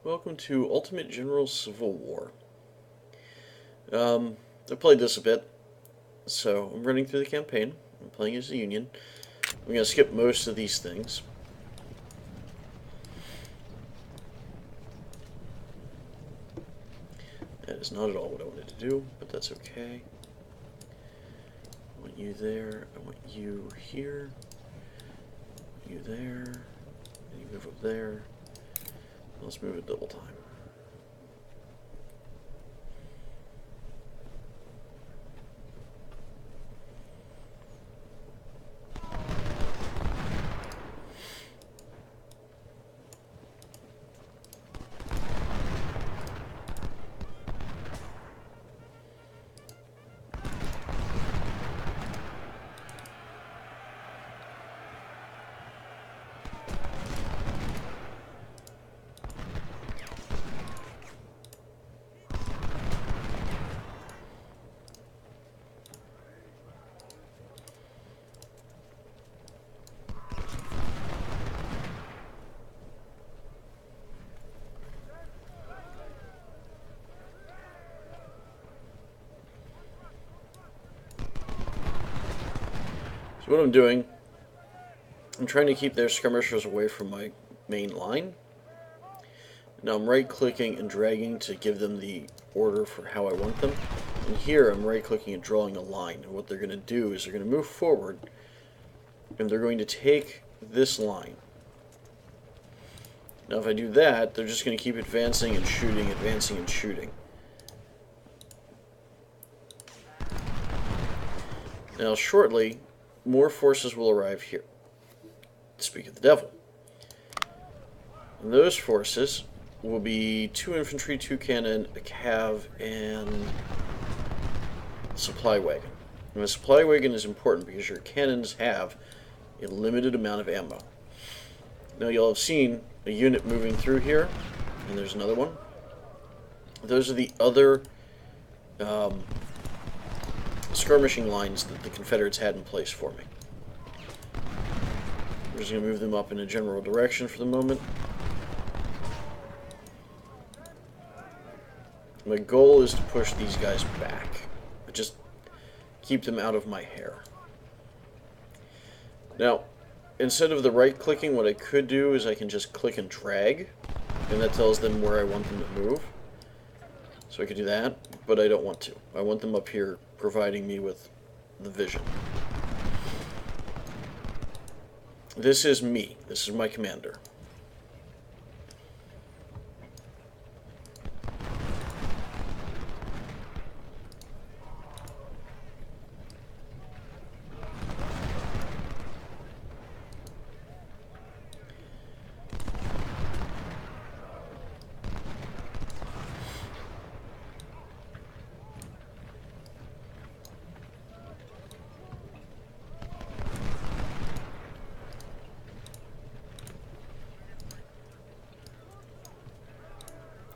Welcome to Ultimate General Civil War. I played this a bit, so I'm running through the campaign. I'm playing as the Union. I'm going to skip most of these things. That is not at all what I wanted to do, but that's okay. I want you there. I want you here. You there. And you move up there. Let's move it double time. So what I'm doing, I'm trying to keep their skirmishers away from my main line. Now I'm right-clicking and dragging to give them the order for how I want them. And here I'm right-clicking and drawing a line. And what they're going to do is they're going to move forward, and they're going to take this line. Now if I do that, they're just going to keep advancing and shooting, advancing and shooting. Now shortly, more forces will arrive here. Speak of the devil. And those forces will be 2 infantry, 2 cannon, a cav, and a supply wagon. And the supply wagon is important because your cannons have a limited amount of ammo. Now you'll have seen a unit moving through here, and there's another one. Those are the other skirmishing lines that the Confederates had in place for me. I'm just going to move them up in a general direction for the moment. My goal is to push these guys back, but just keep them out of my hair. Now, instead of the right-clicking, what I could do is I can just click and drag, and that tells them where I want them to move. So I could do that, but I don't want to. I want them up here providing me with the vision. This is me. This is my commander.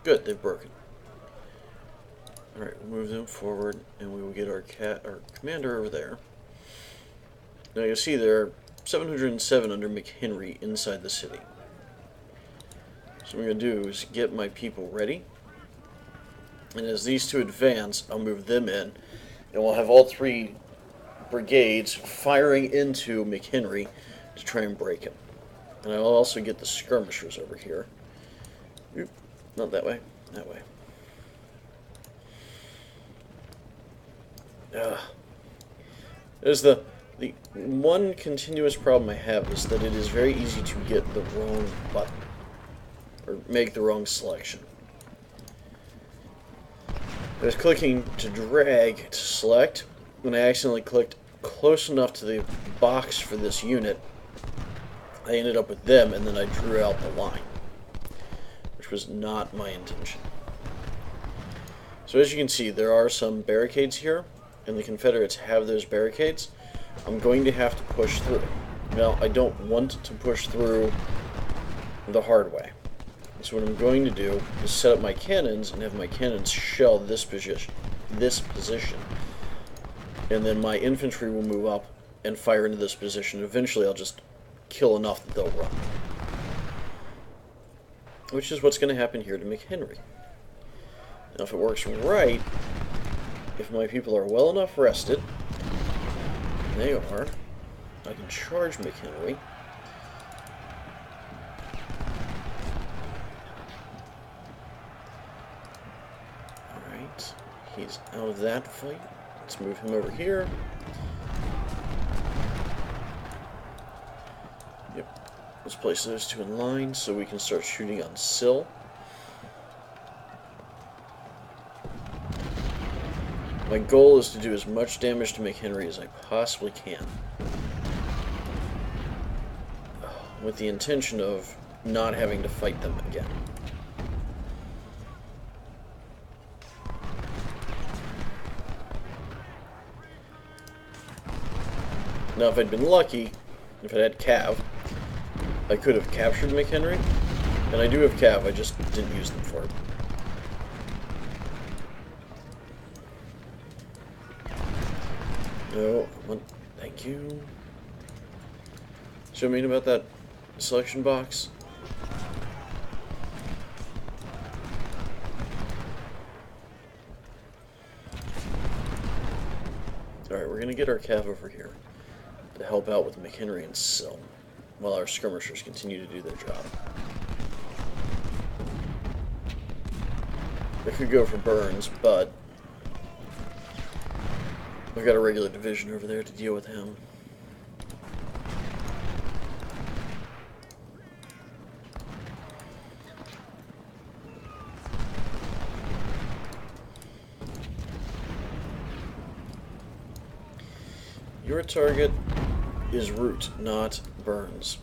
Good, they've broken. Alright, we'll move them forward, and we will get our commander over there. Now you'll see there are 707 under McHenry inside the city. So what I'm going to do is get my people ready. And as these two advance, I'll move them in, and we'll have all 3 brigades firing into McHenry to try and break him. And I'll also get the skirmishers over here. Oop. Not that way, that way. There's the one continuous problem I have is that it is very easy to get the wrong button, or make the wrong selection. I was clicking to drag to select, when I accidentally clicked close enough to the box for this unit, I ended up with them, and then I drew out the line, which was not my intention. So as you can see, there are some barricades here, and the Confederates have those barricades. I'm going to have to push through. Now, I don't want to push through the hard way. So what I'm going to do is set up my cannons and have my cannons shell this position. And then my infantry will move up and fire into this position. Eventually, I'll just kill enough that they'll run. which is what's going to happen here to McHenry. Now, if it works right, if my people are well enough rested, and they are, I can charge McHenry. Alright, he's out of that fight. Let's move him over here. Yep, let's place those two in line so we can start shooting on Sill. My goal is to do as much damage to McHenry as I possibly can, with the intention of not having to fight them again. Now, if I'd been lucky, if I had Cav, I could have captured McHenry, and I do have Cav, I just didn't use them for it. No, thank you. So I mean about that selection box? Alright, we're gonna get our Cav over here to help out with McHenry and Sill, while our skirmishers continue to do their job. They could go for Burns, but I've got a regular division over there to deal with him. Your target is Root, not Burns.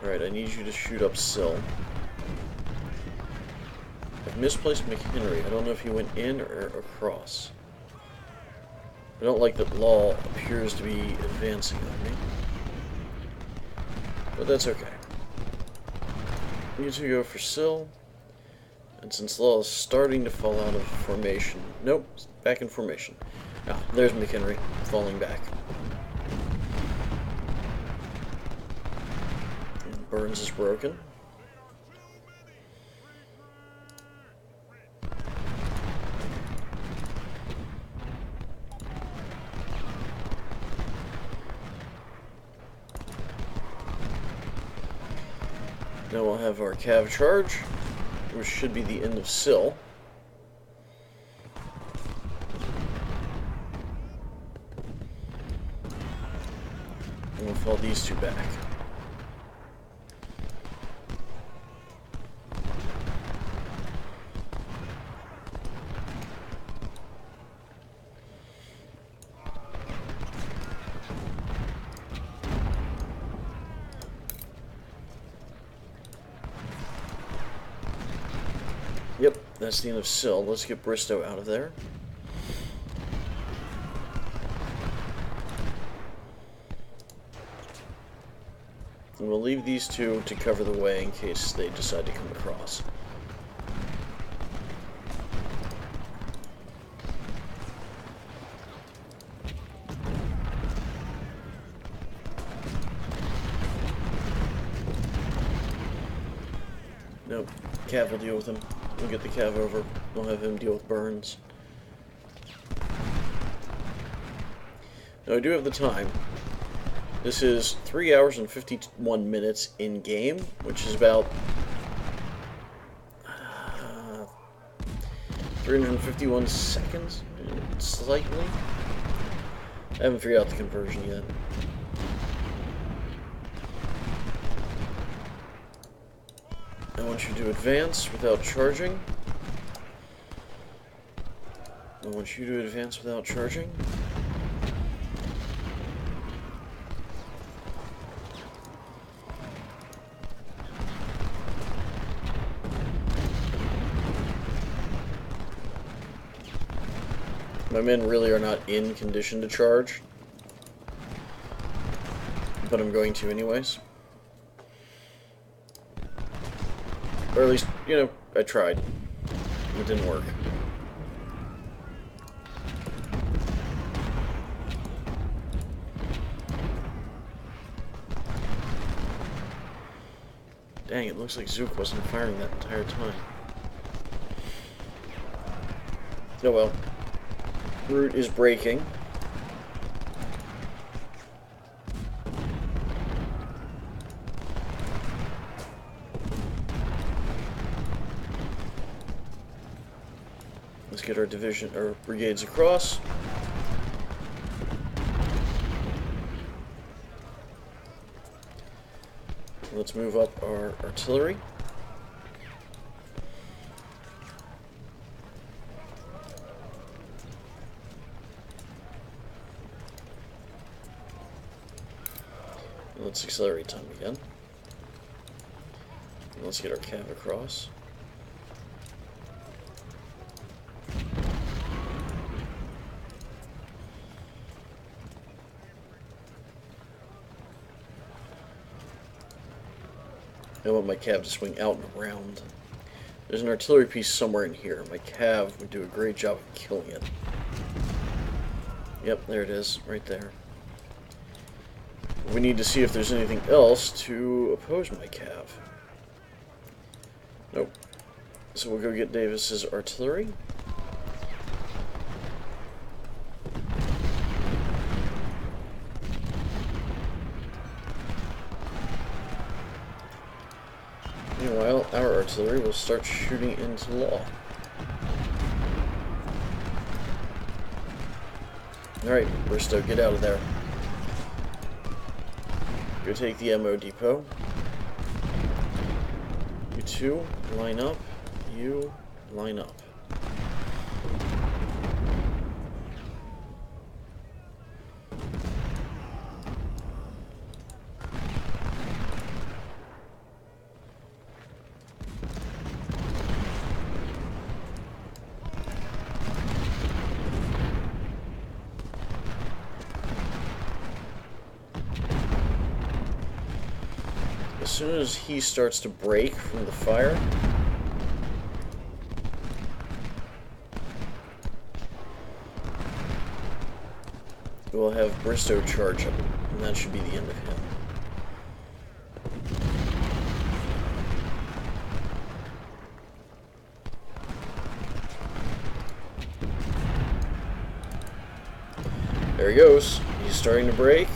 Alright, I need you to shoot up Sill. I've misplaced McHenry. I don't know if he went in or across. I don't like that Law appears to be advancing on me. But that's okay. You two go for Sill. And since Law is starting to fall out of formation... Nope, back in formation. Ah, there's McHenry, falling back. And Burns is broken. Now we'll have our Cav charge, which should be the end of Sill. And we'll fall these two back. Yep, that's the end of Sill. Let's get Bristow out of there. And we'll leave these two to cover the way in case they decide to come across. Nope, Cav will deal with him. We'll get the Cav over. We'll have him deal with Burns. Now, I do have the time. This is 3 hours and 51 minutes in-game, which is about 351 seconds, slightly. I haven't figured out the conversion yet. I want you to advance without charging. I want you to advance without charging. My men really are not in condition to charge, but I'm going to anyways. Or at least, you know, I tried. It didn't work. Dang, it looks like Zook wasn't firing that entire time. Oh well. Root is breaking. Let's get our division, or brigades across. Let's move up our artillery. Let's accelerate time again. And let's get our cav across. I want my cav to swing out and around. There's an artillery piece somewhere in here. My cav would do a great job of killing it. Yep, there it is, right there. We need to see if there's anything else to oppose my cav. Nope. So we'll go get Davis's artillery. Meanwhile, our artillery will start shooting into Law. Alright, Bristow, get out of there. Go take the ammo depot. You two, line up. You, line up. As soon as he starts to break from the fire, we'll have Bristow charge him, and that should be the end of him. There he goes. He's starting to break.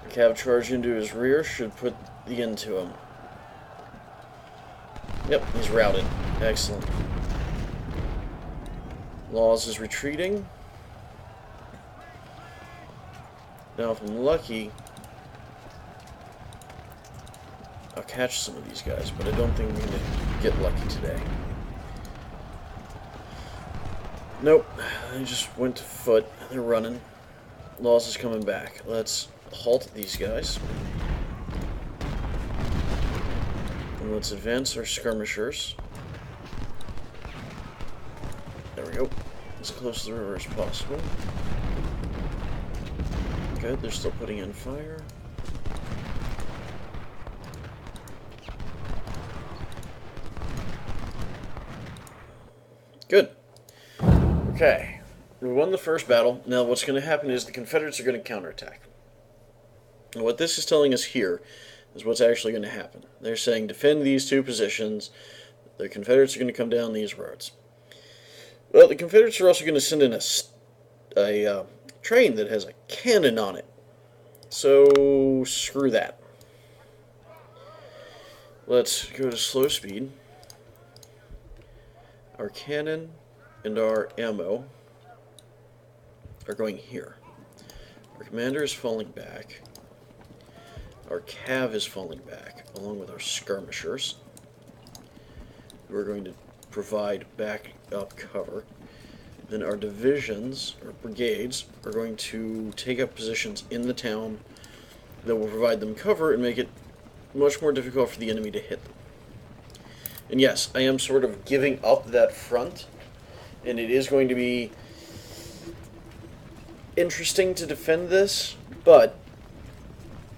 Cav charge into his rear should put the end to him. Yep, he's routed. Excellent. Laws is retreating. Now, if I'm lucky, I'll catch some of these guys, but I don't think we're going to get lucky today. Nope, they just went to foot. They're running. Laws is coming back. Let's halt these guys. And let's advance our skirmishers. There we go. As close to the river as possible. Good, they're still putting in fire. Good. Okay. We won the first battle. Now what's going to happen is the Confederates are going to counterattack. And what this is telling us here is what's actually going to happen. They're saying defend these two positions. The Confederates are going to come down these roads. Well, the Confederates are also going to send in a train that has a cannon on it. So, screw that. Let's go to slow speed. Our cannon and our ammo are going here. Our commander is falling back. Our cav is falling back, along with our skirmishers. We're going to provide backup cover. Then our divisions, or brigades, are going to take up positions in the town that will provide them cover and make it much more difficult for the enemy to hit them. And yes, I am sort of giving up that front, and it is going to be interesting to defend this, but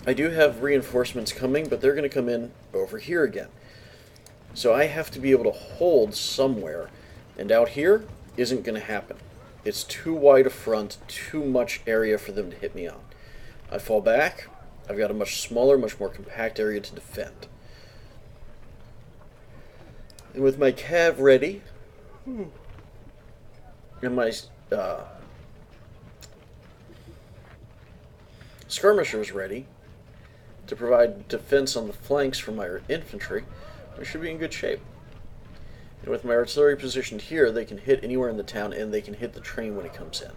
I do have reinforcements coming, but they're going to come in over here again. So I have to be able to hold somewhere. And out here isn't going to happen. It's too wide a front, too much area for them to hit me on. I fall back. I've got a much smaller, much more compact area to defend. And with my cav ready, and my skirmishers ready to provide defense on the flanks for my infantry, we should be in good shape. And with my artillery positioned here, they can hit anywhere in the town, and they can hit the train when it comes in.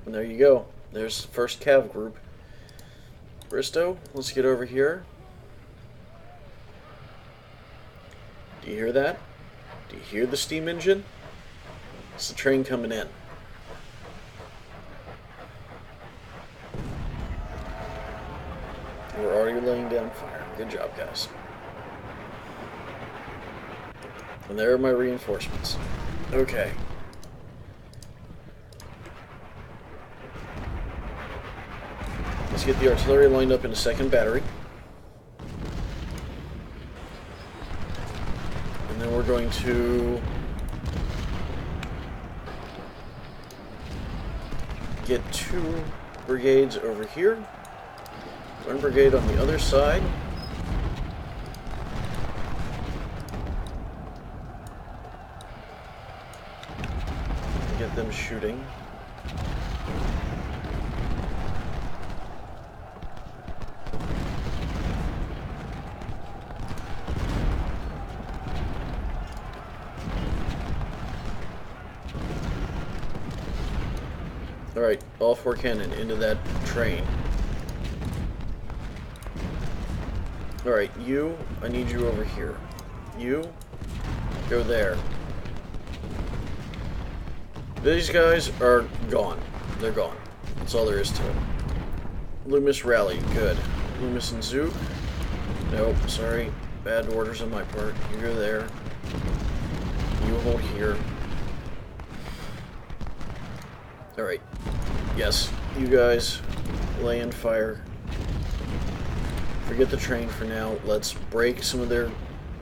And there you go. There's the first cav group. Bristow, let's get over here. Do you hear that? Do you hear the steam engine? It's the train coming in. We're already laying down fire. Good job, guys. And there are my reinforcements. Okay. Let's get the artillery lined up in a second battery. And then we're going to get 2 brigades over here. 1 brigade on the other side. Get them shooting. Alright, all 4 cannon into that train. Alright, you, I need you over here. You, go there. These guys are gone. They're gone. That's all there is to it. Loomis rally, good. Loomis and Zook. Nope, sorry. Bad orders on my part. You go there. You hold here. Alright. Yes, you guys lay in fire. Forget the train for now. Let's break some of their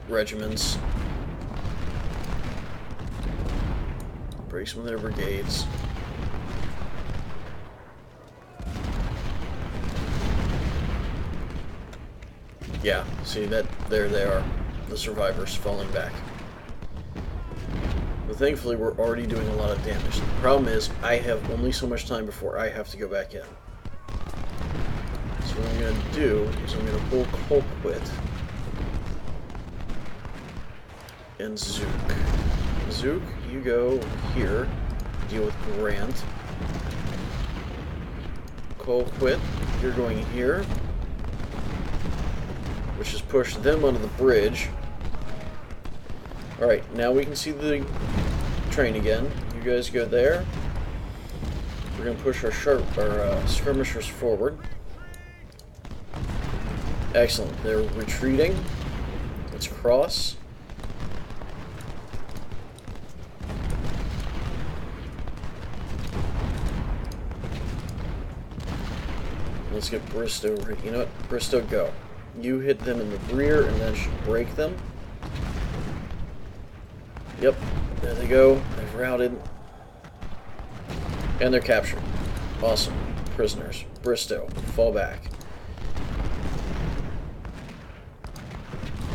regiments. Break some of their brigades. Yeah, see that? There they are. The survivors falling back. But thankfully we're already doing a lot of damage. The problem is I have only so much time before I have to go back in. So what I'm going to do is I'm going to pull Colquitt and Zook. Zook, you go here, deal with Grant. Colquitt, you're going here, which is push them onto the bridge. Alright, now we can see the train again. You guys go there. We're going to push our skirmishers forward. Excellent. They're retreating. Let's cross. Let's get Bristow. You know what? Bristow, go. You hit them in the rear and then should break them. Yep. There they go. They've routed. And they're captured. Awesome. Prisoners. Bristow, fall back.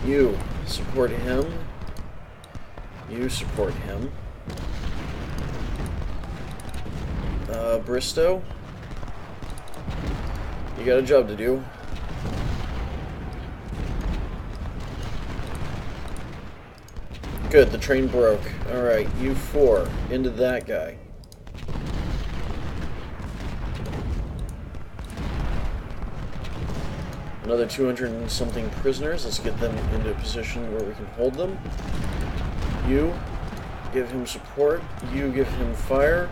You support him. You support him. Bristow, you got a job to do. Good, the train broke. Alright, you 4 into that guy. Another 200 and something prisoners. Let's get them into a position where we can hold them. You give him support. You give him fire.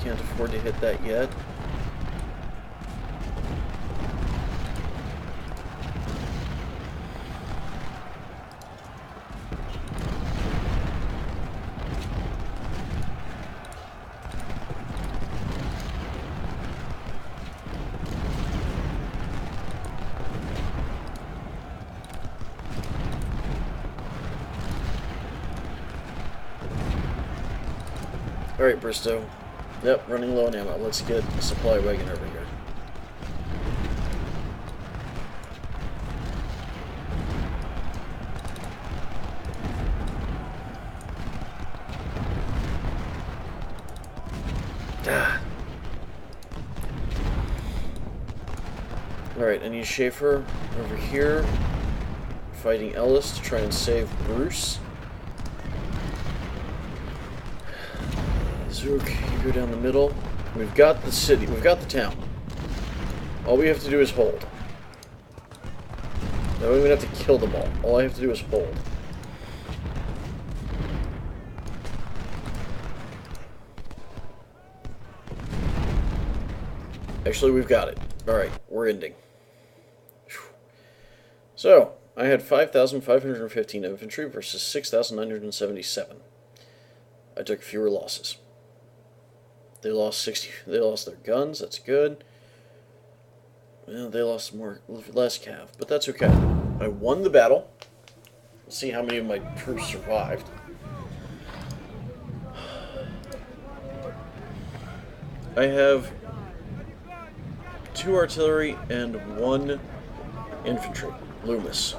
Can't afford to hit that yet. Alright, Bristow. Yep, running low on ammo. Let's get a supply wagon over here. Ah. Alright, I need Schaefer over here, fighting Ellis to try and save Bruce. Zook, you go down the middle. We've got the city, we've got the town. All we have to do is hold. I don't even have to kill them all. All I have to do is hold. Actually, we've got it. Alright, we're ending. So, I had 5,515 infantry versus 6,977. I took fewer losses. They lost 60. They lost their guns. That's good. Well, they lost less cav, but that's okay. I won the battle. Let's see how many of my troops survived. I have 2 artillery and 1 infantry. Loomis.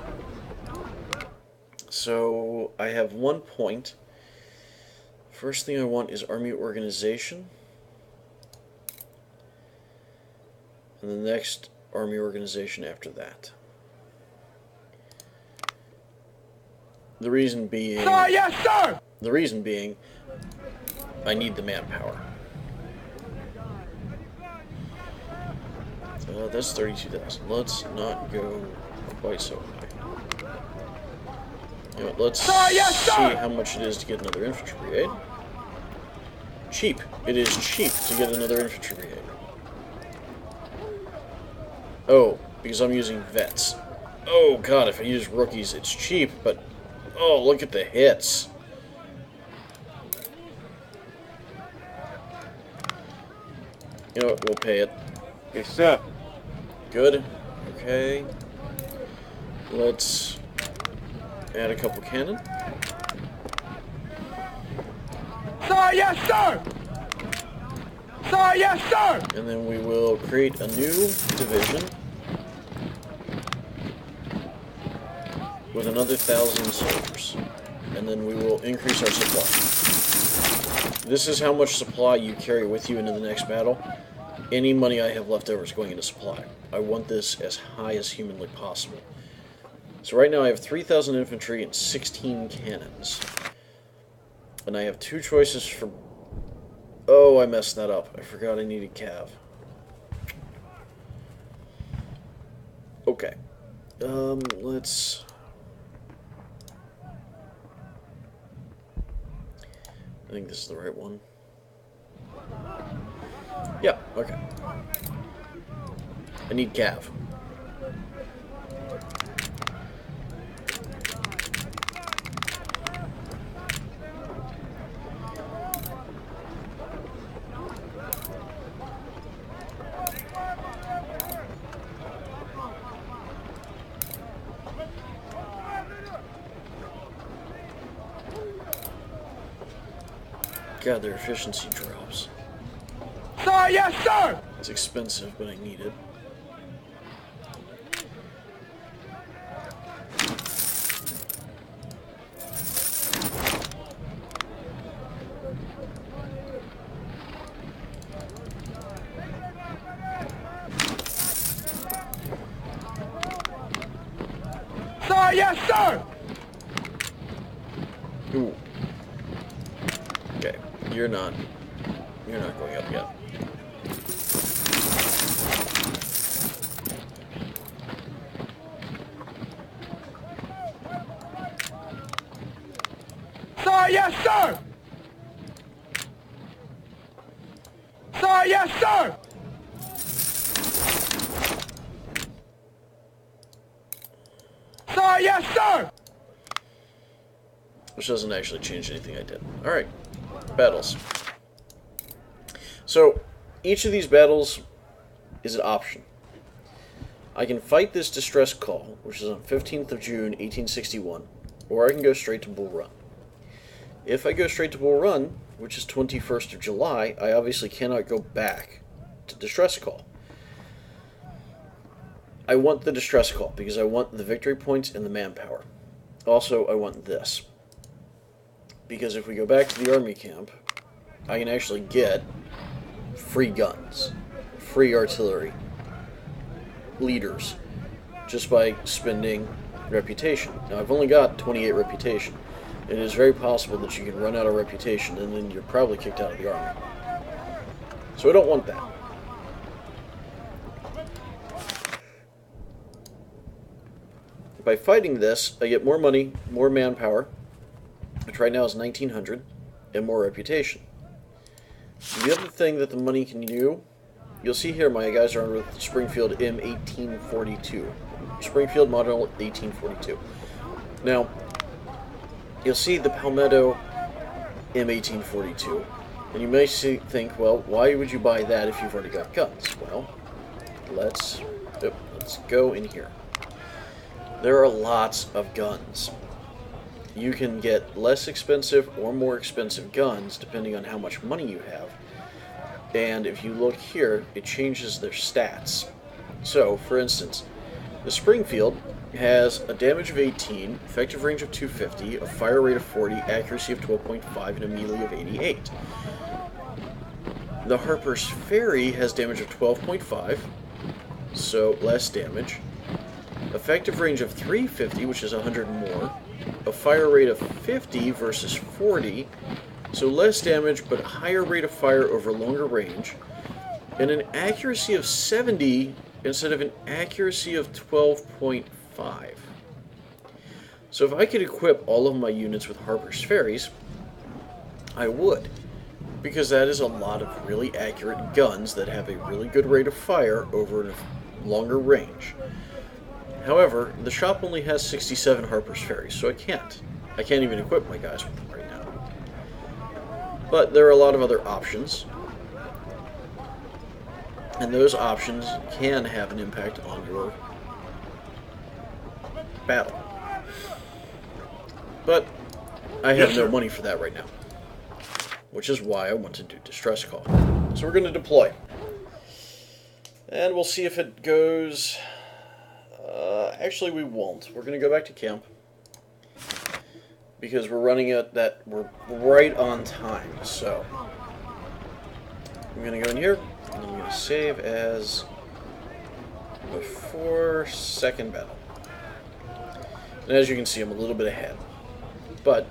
So I have 1 point. First thing I want is army organization. And the next army organization after that. The reason being... Sir, yes, sir! The reason being, I need the manpower. That's 32,000. Let's not go quite so high. You know what, let's see how much it is to get another infantry brigade. Cheap. It is cheap to get another infantry brigade. Oh, because I'm using vets. Oh god, if I use rookies, it's cheap, but... Oh, look at the hits. You know what, we'll pay it. Yes, sir. Good. Okay. Let's add a couple cannon. Sir, yes, sir! Sir, yes, sir! And then we will create a new division with another 1,000 soldiers. And then we will increase our supply. This is how much supply you carry with you into the next battle. Any money I have left over is going into supply. I want this as high as humanly possible. So right now I have 3,000 infantry and 16 cannons. And I have 2 choices for... Oh, I messed that up. I forgot I needed cav. Okay. Let's... I think this is the right one. Yeah, okay. I need cav. God, their efficiency drops. Sir, yes, sir! It's expensive, but I need it. Sir, yes, sir! Ooh. Okay, you're not going up yet. Sir, yes, sir! Sir, yes, sir! Sir, yes, sir! Which doesn't actually change anything I did. Alright, battles. So, each of these battles is an option. I can fight this distress call, which is on 15th of June, 1861, or I can go straight to Bull Run. If I go straight to Bull Run, which is 21st of July, I obviously cannot go back to distress call. I want the distress call because I want the victory points and the manpower. Also, I want this. Because if we go back to the army camp, I can actually get free guns, free artillery, leaders, just by spending reputation. Now, I've only got 28 reputation. It is very possible that you can run out of reputation and then you're probably kicked out of the army. So I don't want that. By fighting this, I get more money, more manpower, which right now is 1,900, and more reputation. The other thing that the money can do, you'll see here my guys are with the Springfield M1842. Springfield model 1842. Now, you'll see the Palmetto M1842, and you may think, well, why would you buy that if you've already got guns? Well, let's go in here. There are lots of guns. You can get less expensive or more expensive guns depending on how much money you have. And if you look here, it changes their stats. So, for instance, the Springfield has a damage of 18, effective range of 250, a fire rate of 40, accuracy of 12.5, and a melee of 88. The Harper's Ferry has damage of 12.5, so less damage. Effective range of 350, which is 100 more. A fire rate of 50 versus 40, so less damage but higher rate of fire over longer range. And an accuracy of 70 instead of an accuracy of 12.5. So if I could equip all of my units with Harper's Ferries, I would. Because that is a lot of really accurate guns that have a really good rate of fire over a longer range. However, the shop only has 67 Harper's Ferries, so I can't even equip my guys with them right now. But there are a lot of other options, and those options can have an impact on your battle. But I have no money for that right now, which is why I want to do distress call. So we're going to deploy, and we'll see if it goes. Actually, we won't. We're going to go back to camp because we're running at that. We're right on time. So I'm going to go in here and I'm going to save as before second battle. And as you can see, I'm a little bit ahead, but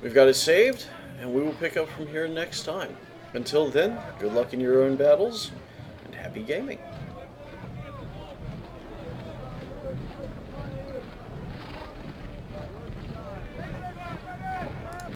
we've got it saved, and we will pick up from here next time. Until then, good luck in your own battles and happy gaming.